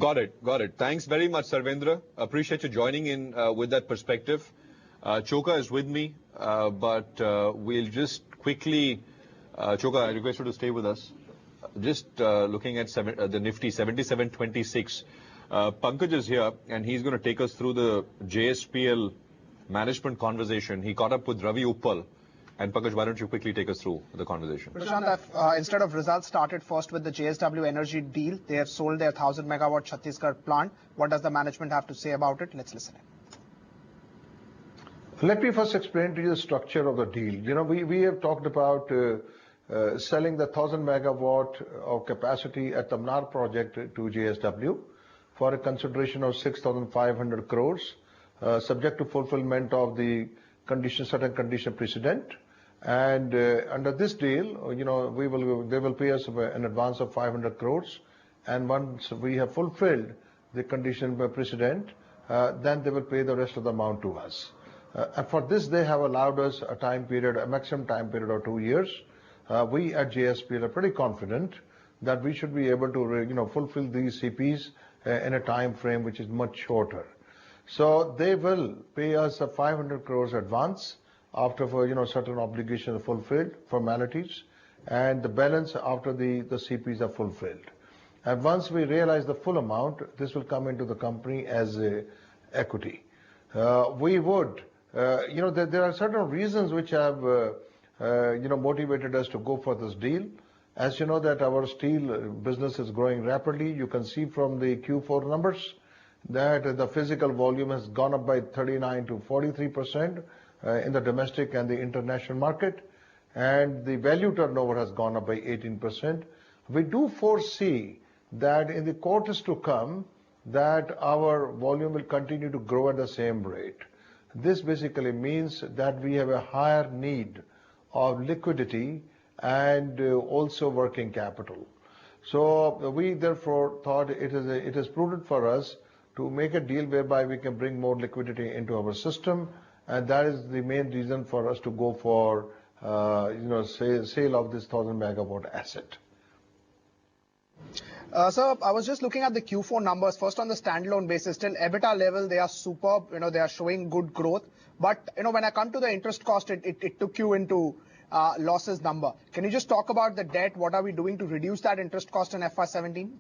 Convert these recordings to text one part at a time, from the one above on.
Got it. Got it. Thanks very much, Sarvendra. Appreciate you joining in with that perspective. Choka is with me, but we'll just quickly, Choka, I request you to stay with us. Just looking at the Nifty 7726. Pankaj is here, and he's going to take us through the JSPL management conversation. He caught up with Ravi Uppal. And Pankaj, why don't you quickly take us through the conversation? Prashant, instead of results, started first with the JSW Energy deal. They have sold their 1,000 megawatt Chhattisgarh plant. What does the management have to say about it? Let's listen in. Let me first explain to you the structure of the deal. You know, we have talked about selling the 1,000 megawatt of capacity at Tamnar project to JSW for a consideration of 6,500 crores, subject to fulfillment of the certain condition precedent. And under this deal, you know, they will pay us an advance of 500 crores. And once we have fulfilled the condition precedent, then they will pay the rest of the amount to us. And for this, they have allowed us a time period, a maximum time period of 2 years. We at JSPL are pretty confident that we should be able to, fulfill these CPs in a time frame which is much shorter. So they will pay us a 500 crores advance after certain obligations are fulfilled, formalities, and the balance after the CPs are fulfilled. And once we realize the full amount, this will come into the company as equity. We would, there are certain reasons which have, motivated us to go for this deal. As you know that our steel business is growing rapidly. You can see from the Q4 numbers that the physical volume has gone up by 39 to 43% in the domestic and the international market, and the value turnover has gone up by 18%. We do foresee that in the quarters to come, that our volume will continue to grow at the same rate. This basically means that we have a higher need of liquidity and also working capital. So we therefore thought it is prudent for us to make a deal whereby we can bring more liquidity into our system, and that is the main reason for us to go for sale of this 1,000 megawatt asset. So I was just looking at the Q4 numbers. First, on the standalone basis, still EBITDA level, they are superb. They are showing good growth. But when I come to the interest cost, it took you into losses number. Can you just talk about the debt? What are we doing to reduce that interest cost in FY17?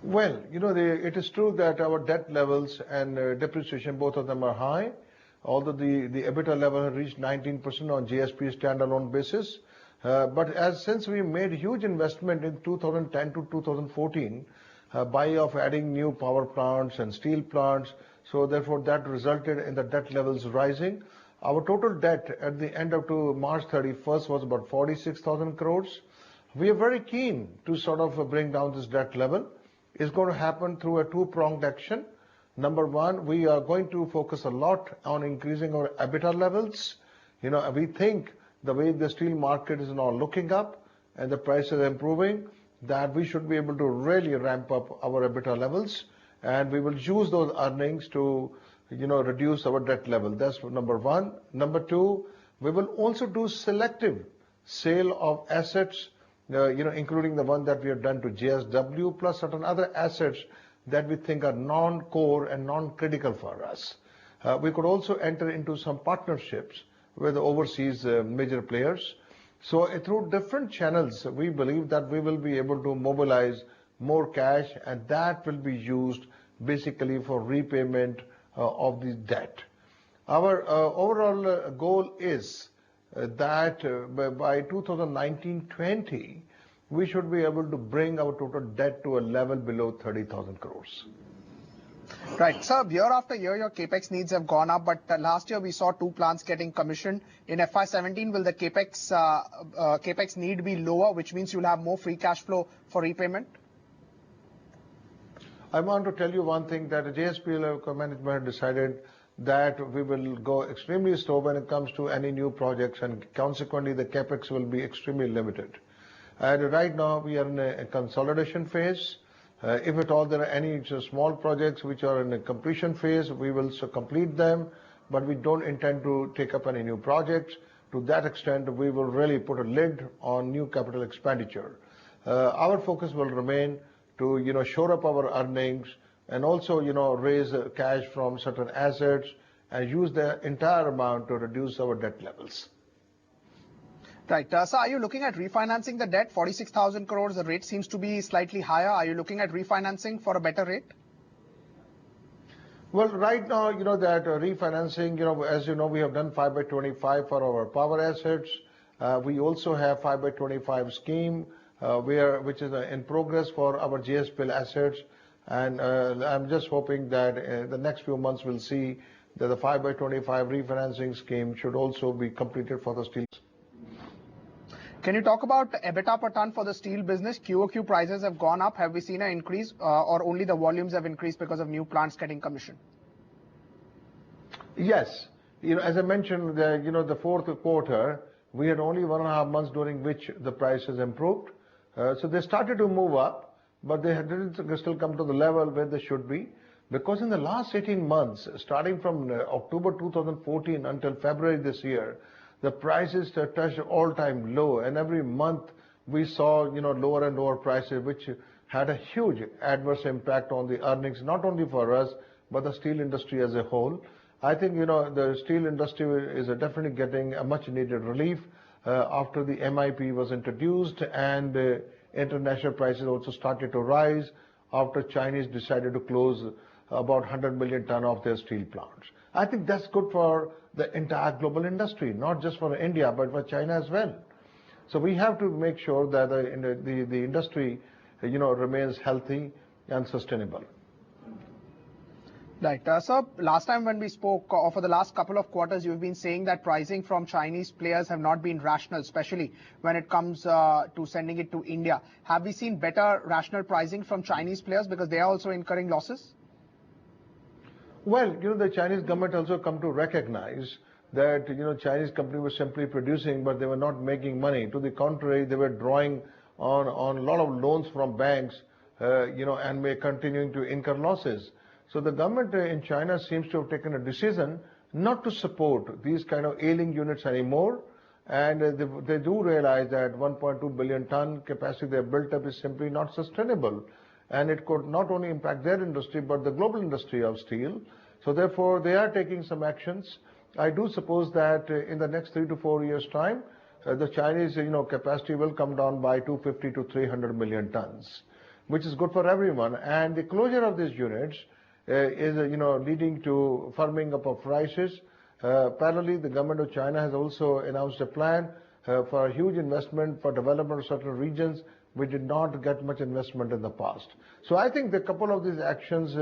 Well, it is true that our debt levels and depreciation, both of them are high. Although the EBITDA level has reached 19% on JSP standalone basis. But since we made huge investment in 2010 to 2014 by adding new power plants and steel plants, so therefore that resulted in the debt levels rising. Our total debt at the end of March 31st was about 46,000 crores. We are very keen to sort of bring down this debt level. It's going to happen through a two-pronged action. Number one, we are going to focus a lot on increasing our EBITDA levels. We think the way the steel market is now looking up and the prices are improving, that we should be able to really ramp up our EBITDA levels, and we will use those earnings to, reduce our debt level. That's number one. Number two, we will also do selective sale of assets, including the one that we have done to JSW, plus certain other assets that we think are non-core and non-critical for us. We could also enter into some partnerships with overseas major players. So through different channels, we believe that we will be able to mobilize more cash, and that will be used basically for repayment of the debt. Our overall goal is that by 2019-20, we should be able to bring our total debt to a level below 30,000 crores. Right. So year after year, your capex needs have gone up, but last year we saw 2 plants getting commissioned. In FY17, will the capex need be lower, which means you'll have more free cash flow for repayment? I want to tell you one thing, that the JSPL management decided that we will go extremely slow when it comes to any new projects, and consequently the capex will be extremely limited. And right now we are in a consolidation phase. If at all there are any small projects which are in a completion phase, we will complete them, but we don't intend to take up any new projects. To that extent, we will really put a lid on new capital expenditure. Our focus will remain to shore up our earnings and also raise cash from certain assets and use the entire amount to reduce our debt levels. Right. So are you looking at refinancing the debt? 46,000 crores, the rate seems to be slightly higher. Are you looking at refinancing for a better rate? Well, right now, that refinancing, as you know, we have done 5 by 25 for our power assets. We also have 5 by 25 scheme, which is in progress for our JSPL assets. And I'm just hoping that the next few months we'll see that the 5 by 25 refinancing scheme should also be completed for the steel. Can you talk about EBITDA per ton for the steel business? QOQ prices have gone up. Have we seen an increase or only the volumes have increased because of new plants getting commissioned? Yes. As I mentioned, the fourth quarter, we had only 1.5 months during which the prices improved. So they started to move up, but they didn't still come to the level where they should be. Because in the last 18 months, starting from October 2014 until February this year, the prices touched all-time low, and every month we saw lower and lower prices, which had a huge adverse impact on the earnings, not only for us but the steel industry as a whole. I think the steel industry is definitely getting a much-needed relief after the MIP was introduced, and international prices also started to rise after Chinese decided to close about 100 million ton of their steel plants. I think that's good for the entire global industry, not just for India, but for China as well. So we have to make sure that the industry, remains healthy and sustainable. Right. Sir, last time when we spoke, or for the last couple of quarters, you've been saying that pricing from Chinese players have not been rational, especially when it comes to sending it to India. Have we seen better rational pricing from Chinese players because they are also incurring losses? Well, the Chinese government also come to recognize that, Chinese company was simply producing, but they were not making money. To the contrary, they were drawing on a lot of loans from banks, and may continuing to incur losses. So the government in China seems to have taken a decision not to support these kind of ailing units anymore. And they do realize that 1.2 billion ton capacity they have built up is simply not sustainable. And it could not only impact their industry, but the global industry of steel. So therefore, they are taking some actions. I do suppose that in the next 3 to 4 years' time, the Chinese, capacity will come down by 250 to 300 million tons, which is good for everyone. And the closure of these units is, leading to firming up of prices. Parallelly, the government of China has also announced a plan for a huge investment for development of certain regions which did not get much investment in the past. So I think the couple of these actions,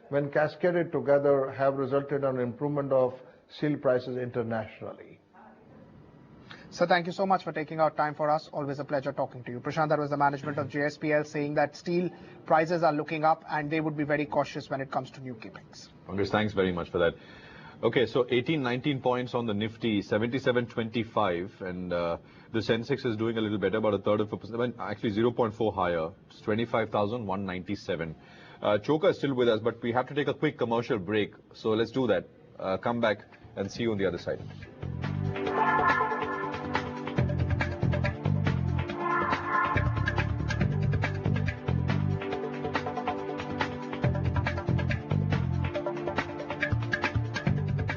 when cascaded together, have resulted in an improvement of steel prices internationally. So thank you so much for taking out time for us. Always a pleasure talking to you. Prashant, that was the management of JSPL saying that steel prices are looking up and they would be very cautious when it comes to new capex. Congress, thanks very much for that. Okay, so 18, 19 points on the Nifty, 77.25, and the Sensex is doing a little better, about a third of a percent, actually 0.4 higher. It's 25,197. Choka is still with us, but we have to take a quick commercial break. So let's do that. Come back and see you on the other side.